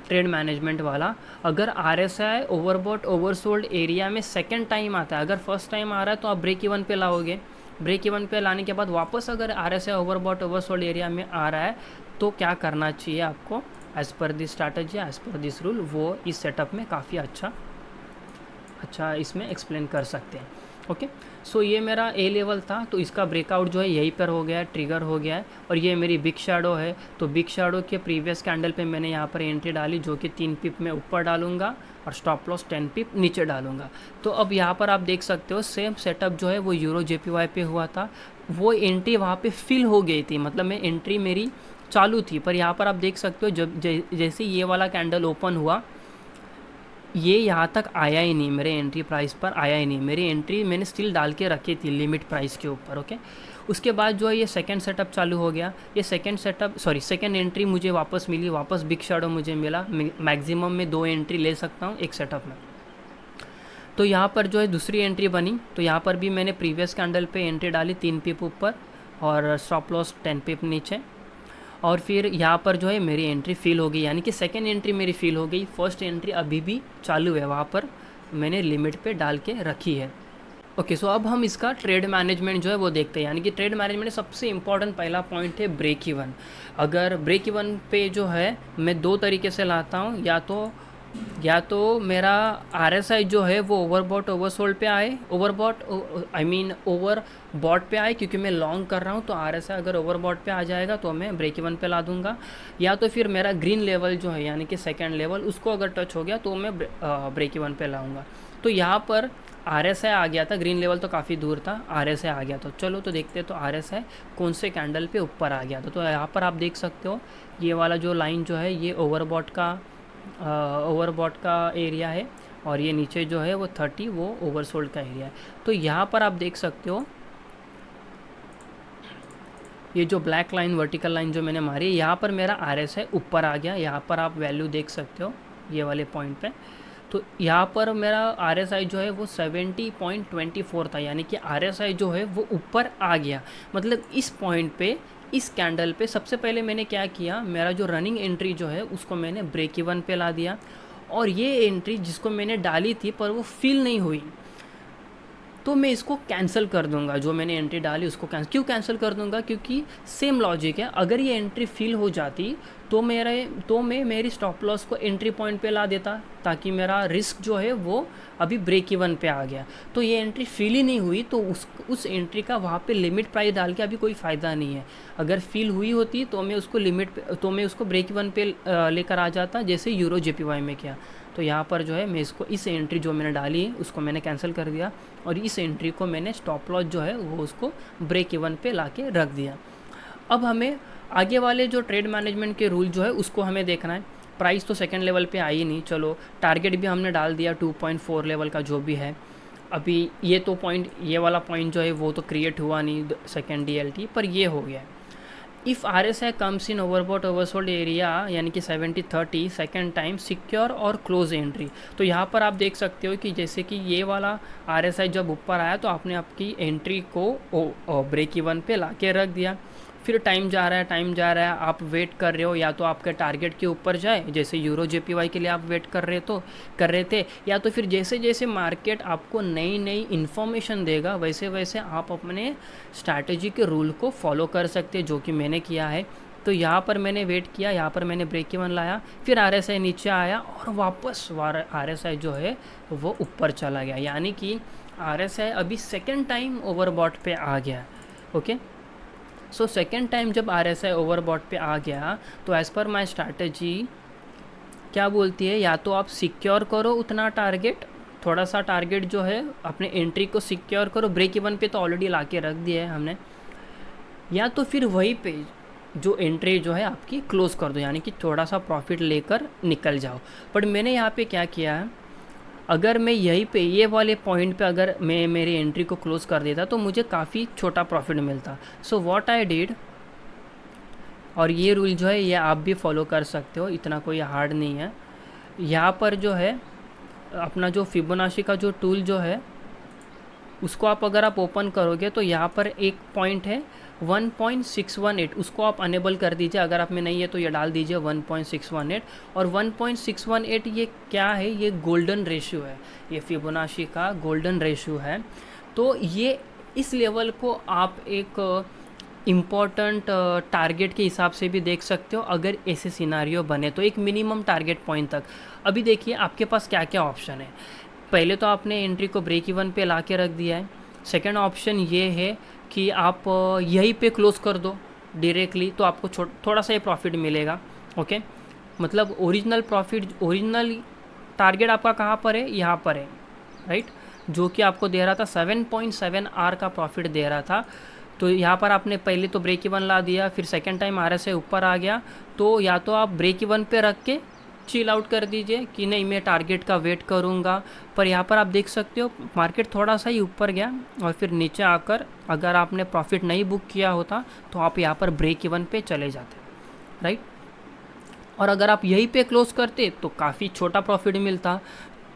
ट्रेड मैनेजमेंट वाला, अगर RSI ओवरबॉट ओवरसोल्ड एरिया में सेकंड टाइम आता है, अगर फर्स्ट टाइम आ रहा है तो आप ब्रेक इवन पे लाओगे, ब्रेक इवन पे लाने के बाद वापस अगर RSI ओवरबॉट ओवरसोल्ड एरिया में आ रहा है तो क्या करना चाहिए आपको as per this strategy, as per this rule, वो इस सेटअप में काफ़ी अच्छा इसमें एक्सप्लेन कर सकते हैं। ओके, सो ये मेरा A लेवल था, तो इसका ब्रेकआउट जो है यहीं पर हो गया है, ट्रिगर हो गया है, और ये मेरी बिग शैडो है। तो बिग शैडो के प्रीवियस कैंडल पे मैंने यहाँ पर एंट्री डाली जो कि 3 पिप में ऊपर डालूंगा और स्टॉप लॉस 10 पिप नीचे डालूंगा। तो अब यहाँ पर आप देख सकते हो सेम सेटअप जो है वो यूरो JPY पे हुआ था, वो एंट्री वहाँ पे फिल हो गई थी, मतलब मैं एंट्री मेरी चालू थी, पर यहाँ पर आप देख सकते हो जब जैसे ये वाला कैंडल ओपन हुआ ये यहाँ तक आया ही नहीं, मेरे एंट्री प्राइस पर आया ही नहीं, मेरी एंट्री मैंने स्टिल डाल के रखी थी लिमिट प्राइस के ऊपर। ओके, उसके बाद जो है ये सेकंड सेटअप चालू हो गया, ये सेकंड एंट्री मुझे वापस मिली, वापस बिग शैडो मुझे मिला। मैक्सिमम में 2 एंट्री ले सकता हूँ एक सेटअप में। तो यहाँ पर जो है दूसरी एंट्री बनी, तो यहाँ पर भी मैंने प्रीवियस कैंडल पे एंट्री डाली 3 पिप ऊपर और स्टॉप लॉस 10 पिप नीचे, और फिर यहाँ पर जो है मेरी एंट्री फिल हो गई, यानी कि सेकंड एंट्री मेरी फिल हो गई। फर्स्ट एंट्री अभी भी चालू है, वहाँ पर मैंने लिमिट पे डाल के रखी है। ओके, सो अब हम इसका ट्रेड मैनेजमेंट जो है वो देखते हैं, यानी कि ट्रेड मैनेजमेंट में सबसे इंपॉर्टेंट पहला पॉइंट है ब्रेक इवन। अगर ब्रेक इवन पे जो है मैं 2 तरीके से लाता हूँ, या तो मेरा RSI जो है वो ओवरबॉट ओवरसोल्ड पे आए, ओवरबॉट पे आए, क्योंकि मैं लॉन्ग कर रहा हूँ, तो RSI अगर ओवरबॉट पे आ जाएगा तो मैं ब्रेक इवन पे ला दूंगा, या तो फिर मेरा ग्रीन लेवल जो है यानी कि सेकंड लेवल उसको अगर टच हो गया तो मैं ब्रेक इवन पे लाऊंगा। तो यहाँ पर RSI आ गया था, ग्रीन लेवल तो काफ़ी दूर था, RSI आ गया, तो चलो तो देखते हैं तो RSI कौन से कैंडल पे ऊपर आ गया था। तो यहाँ पर आप देख सकते हो ये वाला जो लाइन जो है ये ओवरबॉट का एरिया है, और ये नीचे जो है वो 30 वो ओवरसोल्ड का एरिया है। तो यहाँ पर आप देख सकते हो ये जो ब्लैक लाइन वर्टिकल लाइन जो मैंने मारी है, यहाँ पर मेरा RSI ऊपर आ गया, यहाँ पर आप वैल्यू देख सकते हो ये वाले पॉइंट पे। तो यहाँ पर मेरा RSI जो है वो 70.24 था, यानी कि RSI जो है वो ऊपर आ गया। मतलब इस पॉइंट पे, इस कैंडल पे सबसे पहले मैंने क्या किया, मेरा जो रनिंग एंट्री जो है उसको मैंने ब्रेक इवन पे ला दिया, और ये एंट्री जिसको मैंने डाली थी पर वो फिल नहीं हुई तो मैं इसको कैंसिल कर दूंगा। जो मैंने एंट्री डाली उसको क्यों कैंसिल कर दूंगा, क्योंकि सेम लॉजिक है, अगर ये एंट्री फिल हो जाती तो मैं मेरी स्टॉप लॉस को एंट्री पॉइंट पे ला देता, ताकि मेरा रिस्क जो है वो अभी ब्रेक इवन पे आ गया। तो ये एंट्री फिल ही नहीं हुई तो उस एंट्री का वहाँ पे लिमिट प्राइस डाल के अभी कोई फ़ायदा नहीं है। अगर फिल हुई होती तो मैं उसको ब्रेक इवन पे लेकर आ जाता, जैसे यूरो JPY में किया। तो यहाँ पर जो है मैं इसको इस एंट्री जो मैंने डाली है उसको मैंने कैंसिल कर दिया, और इस एंट्री को मैंने स्टॉप लॉस जो है वो उसको ब्रेक इवन पे ला के रख दिया। अब हमें आगे वाले जो ट्रेड मैनेजमेंट के रूल जो है उसको हमें देखना है। प्राइस तो सेकंड लेवल पे आई नहीं, चलो टारगेट भी हमने डाल दिया 2.4 लेवल का जो भी है, अभी ये तो पॉइंट, ये वाला पॉइंट जो है वो तो क्रिएट हुआ नहीं सेकेंड DLT, पर ये हो गया। If RSI comes in overbought oversold area यानी कि 70-30 सेकेंड टाइम सिक्योर और क्लोज एंट्री। तो यहाँ पर आप देख सकते हो कि जैसे कि ये वाला RSI जब ऊपर आया तो आपने आपकी एंट्री को ब्रेक इवन पे ला के रख दिया। फिर टाइम जा रहा है, टाइम जा रहा है, आप वेट कर रहे हो या तो आपके टारगेट के ऊपर जाए, जैसे यूरो JPY के लिए आप वेट कर रहे थे, या तो फिर जैसे जैसे मार्केट आपको नई नई इन्फॉर्मेशन देगा वैसे वैसे आप अपने स्ट्रैटेजी के रूल को फॉलो कर सकते हैं, जो कि मैंने किया है। तो यहाँ पर मैंने वेट किया, यहाँ पर मैंने ब्रेक इवन लाया, फिर RSI नीचे आया और वापस RSI जो है वो ऊपर चला गया, यानी कि RSI अभी सेकेंड टाइम ओवरबॉट पे आ गया। ओके, सो सेकेंड टाइम जब RSI ओवरबॉट पे आ गया तो एज़ पर माई स्ट्रैटेजी क्या बोलती है, या तो आप सिक्योर करो उतना टारगेट, थोड़ा सा टारगेट जो है अपने एंट्री को सिक्योर करो, ब्रेक इवन पे तो ऑलरेडी ला के रख दिया है हमने, या तो फिर वही पे जो एंट्री जो है आपकी क्लोज़ कर दो, यानी कि थोड़ा सा प्रॉफिट लेकर निकल जाओ। बट मैंने यहाँ पे क्या किया है, अगर मैं यहीं पे ये वाले पॉइंट पे अगर मैं मेरी एंट्री को क्लोज़ कर देता तो मुझे काफ़ी छोटा प्रॉफिट मिलता। सो व्हाट आई डिड, और ये रूल जो है ये आप भी फॉलो कर सकते हो, इतना कोई हार्ड नहीं है। यहाँ पर जो है अपना जो फिबोनाची का जो टूल जो है उसको आप अगर आप ओपन करोगे तो यहाँ पर एक पॉइंट है 1.618, उसको आप अनेबल कर दीजिए, अगर आप में नहीं है तो ये डाल दीजिए 1.618। और 1.618 ये क्या है, ये गोल्डन रेशियो है, ये फिबोनाची का गोल्डन रेशियो है। तो ये इस लेवल को आप एक इम्पॉर्टेंट टारगेट के हिसाब से भी देख सकते हो, अगर ऐसे सिनारियो बने तो एक मिनिमम टारगेट पॉइंट तक। अभी देखिए आपके पास क्या क्या ऑप्शन है, पहले तो आपने एंट्री को ब्रेक इवन पे ला के रख दिया है। सेकंड ऑप्शन ये है कि आप यहीं पे क्लोज़ कर दो डायरेक्टली, तो आपको थोड़ा सा ही प्रॉफिट मिलेगा। ओके, मतलब ओरिजिनल प्रॉफिट, ओरिजिनल टारगेट आपका कहाँ पर है, यहाँ पर है, राइट, जो कि आपको दे रहा था 7.7 आर का प्रॉफिट दे रहा था। तो यहाँ पर आपने पहले तो ब्रेक इवन ला दिया, फिर सेकेंड टाइम RSI ऊपर आ गया, तो या तो आप ब्रेक इवन पे रख के चिल आउट कर दीजिए कि नहीं मैं टारगेट का वेट करूँगा। पर यहाँ पर आप देख सकते हो मार्केट थोड़ा सा ही ऊपर गया और फिर नीचे आकर अगर आपने प्रॉफिट नहीं बुक किया होता तो आप यहाँ पर ब्रेक इवन पे चले जाते, राइट। और अगर आप यहीं पे क्लोज करते तो काफ़ी छोटा प्रॉफिट मिलता।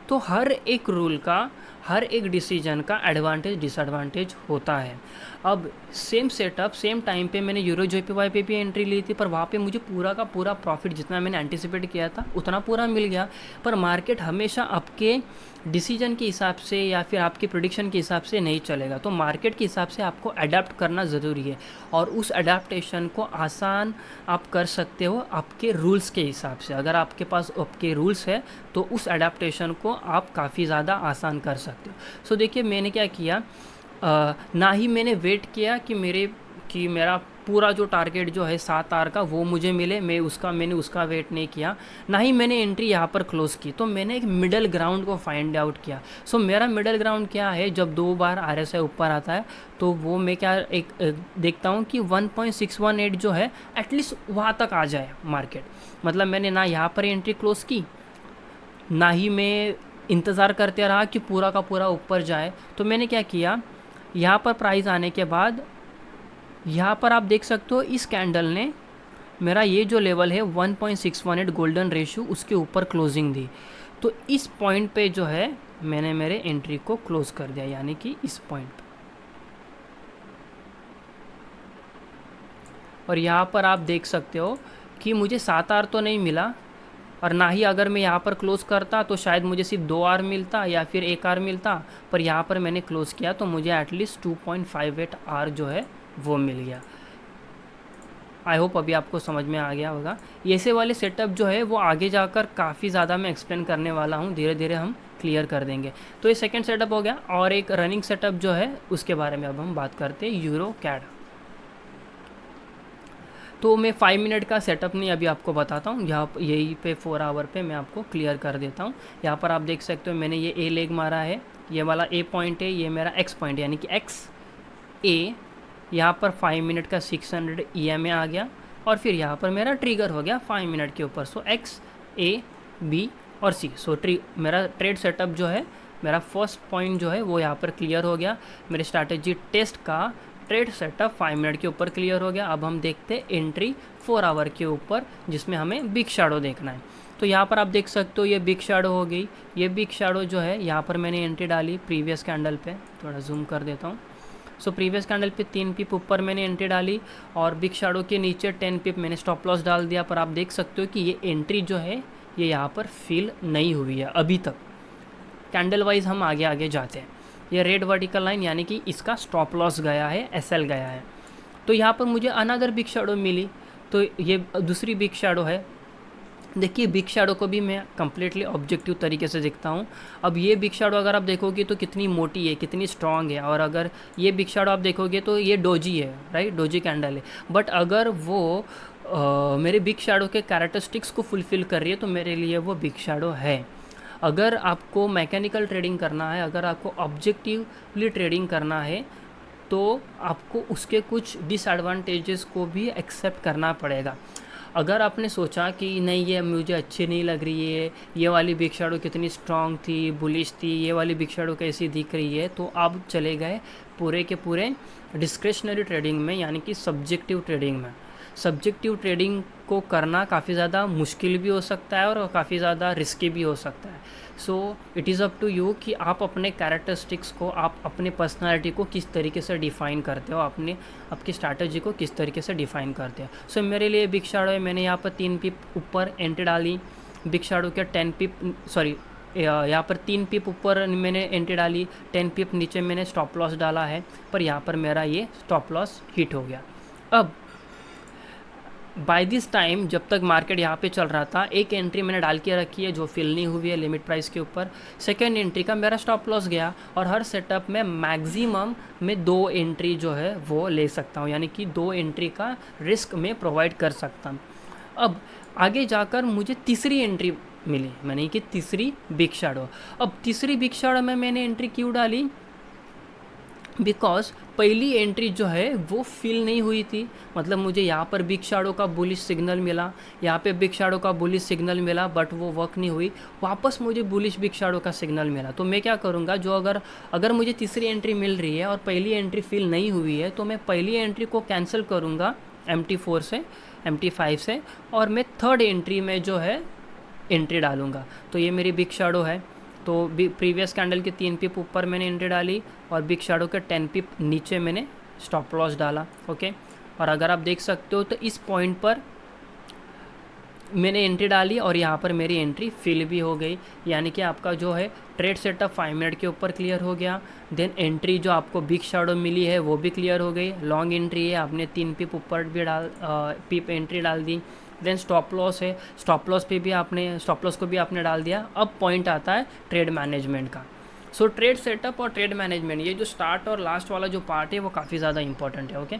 तो हर एक रूल का, हर एक डिसीजन का एडवांटेज डिसएडवांटेज होता है। अब सेम सेटअप सेम टाइम पे मैंने यूरो JPY पे भी एंट्री ली थी, पर वहाँ पे मुझे पूरा का पूरा प्रॉफिट जितना मैंने एंटिसिपेट किया था उतना पूरा मिल गया। पर मार्केट हमेशा आपके डिसीजन के हिसाब से या फिर आपके प्रेडिक्शन के हिसाब से नहीं चलेगा, तो मार्केट के हिसाब से आपको अडेप्ट करना ज़रूरी है। और उस अडेप्टेशन को आसान आप कर सकते हो आपके रूल्स के हिसाब से। अगर आपके पास आपके रूल्स है तो उस अडेप्टेशन को आप काफ़ी ज़्यादा आसान कर सकते हो। सो देखिए मैंने क्या किया, ना ही मैंने वेट किया कि मेरा पूरा जो टारगेट जो है 7 आर का वो मुझे मिले, मैंने उसका वेट नहीं किया, ना ही मैंने एंट्री यहाँ पर क्लोज़ की। तो मैंने एक मिडल ग्राउंड को फाइंड आउट किया। सो मेरा मिडल ग्राउंड क्या है, जब 2 बार RSI ऊपर आता है तो वो मैं क्या देखता हूँ कि 1.618 जो है एटलीस्ट वहाँ तक आ जाए मार्केट। मतलब मैंने ना यहाँ पर एंट्री क्लोज़ की, ना ही मैं इंतज़ार करते रहा कि पूरा का पूरा ऊपर जाए। तो मैंने क्या किया, यहाँ पर प्राइस आने के बाद यहाँ पर आप देख सकते हो इस कैंडल ने मेरा ये जो लेवल है 1.618 गोल्डन रेशियो उसके ऊपर क्लोजिंग दी। तो इस पॉइंट पे जो है मैंने मेरे एंट्री को क्लोज कर दिया, यानी कि इस पॉइंट पे। और यहाँ पर आप देख सकते हो कि मुझे 7 आर तो नहीं मिला, और ना ही अगर मैं यहाँ पर क्लोज़ करता तो शायद मुझे सिर्फ 2 आर मिलता या फिर 1 आर मिलता। पर यहाँ पर मैंने क्लोज़ किया तो मुझे एटलीस्ट 2.58 आर जो है वो मिल गया। आई होप अभी आपको समझ में आ गया होगा। ऐसे वाले सेटअप जो है वो आगे जाकर काफ़ी ज़्यादा मैं एक्सप्लेन करने वाला हूँ, धीरे धीरे हम क्लियर कर देंगे। तो ये सेकंड सेटअप हो गया, और एक रनिंग सेटअप जो है उसके बारे में अब हम बात करते हैं, यूरो कैड। तो मैं 5 मिनट का सेटअप नहीं अभी आपको बताता हूँ, यहाँ यहीं पे 4 आवर पे मैं आपको क्लियर कर देता हूँ। यहाँ पर आप देख सकते हो मैंने ये ए लेग मारा है, ये वाला ए पॉइंट है, ये मेरा एक्स पॉइंट यानी कि एक्स ए। यहाँ पर 5 मिनट का 600 EMA आ गया, और फिर यहाँ पर मेरा ट्रिगर हो गया 5 मिनट के ऊपर। सो एक्स ए बी और सी, सो मेरा ट्रेड सेटअप जो है मेरा फर्स्ट पॉइंट जो है वो यहाँ पर क्लियर हो गया। मेरे स्ट्रैटेजी टेस्ट का ट्रेड सेटअप 5 मिनट के ऊपर क्लियर हो गया। अब हम देखते हैं एंट्री 4 आवर के ऊपर, जिसमें हमें बिग शैडो देखना है। तो यहाँ पर आप देख सकते हो ये बिग शैडो हो गई। ये बिग शैडो जो है यहाँ पर मैंने एंट्री डाली प्रीवियस कैंडल पे, थोड़ा जूम कर देता हूँ। सो प्रीवियस कैंडल पे 3 पिप ऊपर मैंने एंट्री डाली और बिग शैडो के नीचे 10 पिप मैंने स्टॉप लॉस डाल दिया। पर आप देख सकते हो कि ये एंट्री जो है ये यहाँ पर फिल नहीं हुई है अभी तक। कैंडल वाइज हम आगे आगे जाते हैं। ये रेड वर्टिकल लाइन यानी कि इसका स्टॉप लॉस गया है, एसएल गया है। तो यहाँ पर मुझे अनदर बिग शैडो मिली, तो ये दूसरी बिग शैडो है। देखिए बिग शैडो को भी मैं कम्प्लीटली ऑब्जेक्टिव तरीके से देखता हूँ। अब ये बिग शैडो अगर आप देखोगे तो कितनी मोटी है, कितनी स्ट्रांग है, और अगर ये बिग शैडो आप देखोगे तो ये डोजी है, राइट, डोजी कैंडल है। बट अगर वो मेरे बिग शैडो के कैरेक्टरिस्टिक्स को फुलफ़िल कर रही है तो मेरे लिए वो बिग शैडो है। अगर आपको मैकेनिकल ट्रेडिंग करना है, अगर आपको ऑब्जेक्टिवली ट्रेडिंग करना है, तो आपको उसके कुछ डिसएडवांटेजेस को भी एक्सेप्ट करना पड़ेगा। अगर आपने सोचा कि नहीं ये मुझे अच्छी नहीं लग रही है, ये वाली बिग शैडो कितनी स्ट्रांग थी, बुलिश थी, ये वाली बिग शैडो कैसी दिख रही है, तो आप चले गए पूरे के पूरे डिस्क्रिशनरी ट्रेडिंग में, यानी कि सब्जेक्टिव ट्रेडिंग में। सब्जेक्टिव ट्रेडिंग को करना काफ़ी ज़्यादा मुश्किल भी हो सकता है और काफ़ी ज़्यादा रिस्की भी हो सकता है। So it is up to you कि आप अपने कैरेक्टरिस्टिक्स को, आप अपने पर्सनालिटी को किस तरीके से डिफ़ाइन करते हो, आपकी स्ट्रैटेजी को किस तरीके से डिफ़ाइन करते हो। सो मेरे लिए बिग शैडो है, मैंने यहाँ पर 3 पिप ऊपर एंट्री डाली। बिग शैडो के 10 पिप सॉरी यहाँ पर 3 पिप ऊपर मैंने एंट्री डाली, 10 पिप नीचे मैंने स्टॉप लॉस डाला है, पर यहाँ पर मेरा ये स्टॉप लॉस हिट हो गया। अब बाय दिस टाइम जब तक मार्केट यहाँ पे चल रहा था, एक एंट्री मैंने डाल के रखी है जो फिल नहीं हुई है लिमिट प्राइस के ऊपर। सेकेंड एंट्री का मेरा स्टॉप लॉस गया और हर सेटअप में मैक्सिमम में 2 एंट्री जो है वो ले सकता हूँ, यानी कि 2 एंट्री का रिस्क में प्रोवाइड कर सकता हूँ। अब आगे जाकर मुझे तीसरी एंट्री मिली, मैंने कि तीसरी बिग शैडो। अब तीसरी बिग शैडो में मैंने एंट्री क्यों डाली? बिकॉज पहली एंट्री जो है वो फिल नहीं हुई थी। मतलब मुझे यहाँ पर बिग शैडो का बुलिश सिग्नल मिला, यहाँ पे बिग शैडो का बुलिश सिग्नल मिला, बट वो वर्क नहीं हुई। वापस मुझे बुलिश बिग शैडो का सिग्नल मिला। तो मैं क्या करूँगा, जो अगर मुझे तीसरी एंट्री मिल रही है और पहली एंट्री फिल नहीं हुई है, तो मैं पहली एंट्री को कैंसिल करूँगा MT4 से, MT5 से, और मैं थर्ड एंट्री में जो है एंट्री डालूँगा। तो ये मेरी बिग शैडो है। तो प्रीवियस कैंडल के 3 पिप ऊपर मैंने एंट्री डाली और बिग शैडो के 10 पिप नीचे मैंने स्टॉप लॉस डाला। ओके, और अगर आप देख सकते हो तो इस पॉइंट पर मैंने एंट्री डाली और यहाँ पर मेरी एंट्री फिल भी हो गई, यानी कि आपका जो है ट्रेड सेटअप 5 मिनट के ऊपर क्लियर हो गया। देन एंट्री जो आपको बिग शैडो मिली है वो भी क्लियर हो गई। लॉन्ग एंट्री है, आपने 3 पिप ऊपर भी पिप एंट्री डाल दी। देन स्टॉप लॉस है, स्टॉप लॉस को भी आपने डाल दिया। अब पॉइंट आता है ट्रेड मैनेजमेंट का। सो ट्रेड सेटअप और ट्रेड मैनेजमेंट, ये जो स्टार्ट और लास्ट वाला जो पार्ट है वो काफ़ी ज़्यादा इंपॉर्टेंट है। ओके,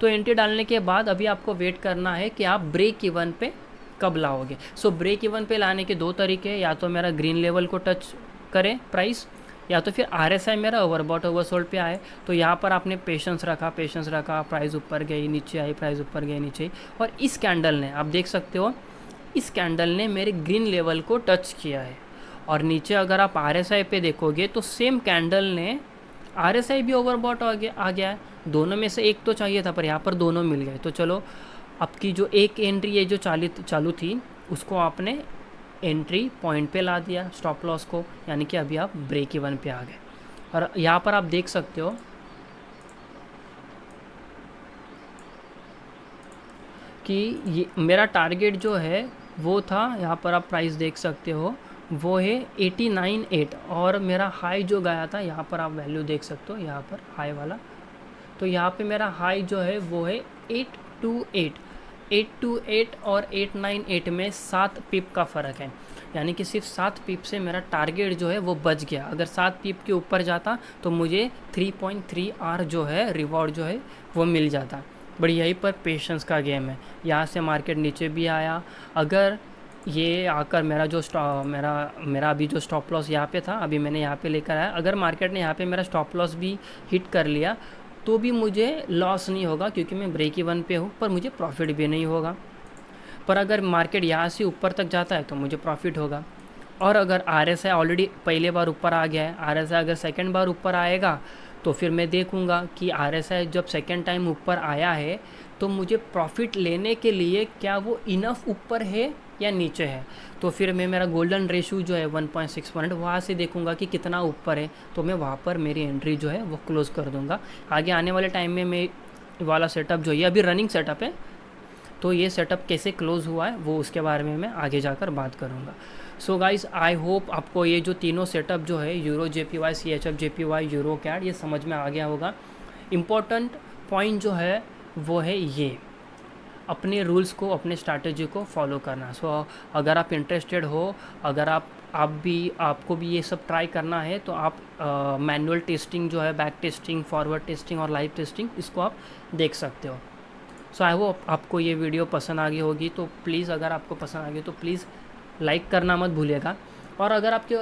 तो एंट्री डालने के बाद अभी आपको वेट करना है कि आप ब्रेक इवन पे कब लाओगे। सो ब्रेक इवन पे लाने के 2 तरीके हैं, या तो मेरा ग्रीन लेवल को टच करे प्राइस, या तो फिर RSI मेरा ओवरबॉट ओवरसोल्ड पे आए। तो यहाँ पर आपने पेशेंस रखा, प्राइस ऊपर गई नीचे आई, प्राइस ऊपर गई नीचे आई, और इस कैंडल ने, आप देख सकते हो, इस कैंडल ने मेरे ग्रीन लेवल को टच किया है। और नीचे अगर आप RSI पे देखोगे तो सेम कैंडल ने RSI भी ओवरबॉट आ गया है। दोनों में से एक तो चाहिए था, पर यहाँ पर दोनों मिल गए। तो चलो, आपकी जो एक एंट्री है जो चालू थी उसको आपने एंट्री पॉइंट पे ला दिया, स्टॉप लॉस को, यानी कि अभी आप ब्रेक इवन पे आ गए। और यहाँ पर आप देख सकते हो कि ये मेरा टारगेट जो है वो था, यहाँ पर आप प्राइस देख सकते हो, वो है 89.8, और मेरा हाई जो गया था, यहाँ पर आप वैल्यू देख सकते हो, यहाँ पर हाई वाला। तो यहाँ पे मेरा हाई जो है वो है 828 और 898 में 7 पिप का फ़र्क है, यानी कि सिर्फ 7 पिप से मेरा टारगेट जो है वो बच गया। अगर 7 पिप के ऊपर जाता तो मुझे 3.3R जो है रिवॉर्ड जो है वो मिल जाता। बट यहीं पर पेशेंस का गेम है। यहाँ से मार्केट नीचे भी आया, अगर ये आकर मेरा अभी जो स्टॉप लॉस यहाँ पे था, अभी मैंने यहाँ पे लेकर आया, अगर मार्केट ने यहाँ पे मेरा स्टॉप लॉस भी हिट कर लिया तो भी मुझे लॉस नहीं होगा, क्योंकि मैं ब्रेक इवन पे हूँ, पर मुझे प्रॉफिट भी नहीं होगा। पर अगर मार्केट यहाँ से ऊपर तक जाता है तो मुझे प्रॉफिट होगा। और अगर RSI ऑलरेडी पहले बार ऊपर आ गया है, RSI अगर सेकंड बार ऊपर आएगा तो फिर मैं देखूंगा कि RSI जब सेकंड टाइम ऊपर आया है तो मुझे प्रॉफिट लेने के लिए क्या वो इनफ ऊपर है या नीचे है। तो फिर मैं मेरा गोल्डन रेशो जो है 1.6 वहाँ से देखूंगा कि कितना ऊपर है, तो मैं वहाँ पर मेरी एंट्री जो है वो क्लोज़ कर दूंगा। आगे आने वाले टाइम में मैं वाला सेटअप जो ये अभी रनिंग सेटअप है, तो ये सेटअप कैसे क्लोज़ हुआ है वो उसके बारे में मैं आगे जाकर बात करूँगा। सो गाइज़, आई होप आपको ये जो तीनों सेटअप जो है euro JPY, CHF JPY, euro CAD, ये समझ में आ गया होगा। इम्पोर्टेंट पॉइंट जो है वो है ये, अपने रूल्स को, अपने स्ट्रैटेजी को फॉलो करना। सो अगर आप इंटरेस्टेड हो, अगर आपको भी ये सब ट्राई करना है तो आप मैनुअल टेस्टिंग जो है, बैक टेस्टिंग, फॉरवर्ड टेस्टिंग और लाइव टेस्टिंग, इसको आप देख सकते हो। सो आई होप आपको ये वीडियो पसंद आ गई होगी। तो प्लीज़, अगर आपको पसंद आ गई तो प्लीज़ लाइक करना मत भूलिएगा। और अगर आपके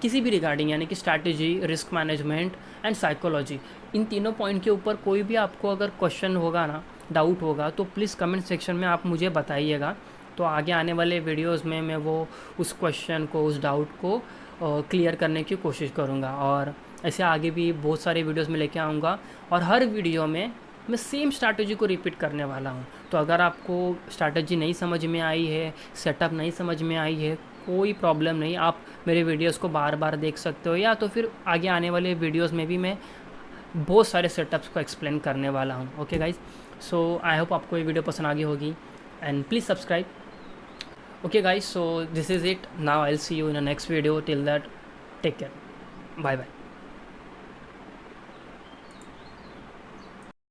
किसी भी रिगार्डिंग, यानी कि strategy, risk management and psychology, इन तीनों पॉइंट के ऊपर कोई भी आपको अगर क्वेश्चन होगा ना, डाउट होगा, तो प्लीज़ कमेंट सेक्शन में आप मुझे बताइएगा। तो आगे आने वाले वीडियोस में मैं वो उस क्वेश्चन को, उस डाउट को क्लियर करने की कोशिश करूँगा। और ऐसे आगे भी बहुत सारे वीडियोस में लेके आऊँगा, और हर वीडियो में मैं सेम स्ट्रैटेजी को रिपीट करने वाला हूँ। तो अगर आपको स्ट्रैटेजी नहीं समझ में आई है, सेटअप नहीं समझ में आई है, कोई प्रॉब्लम नहीं, आप मेरे वीडियोस को बार बार देख सकते हो, या तो फिर आगे आने वाले वीडियोस में भी मैं बहुत सारे सेटअप्स को एक्सप्लेन करने वाला हूँ। Okay guys, so I hope आपको ये वीडियो पसंद आ गई होगी, and please subscribe. Okay guys, so this is it, now I will see you in the next video. Till that, take care, bye bye.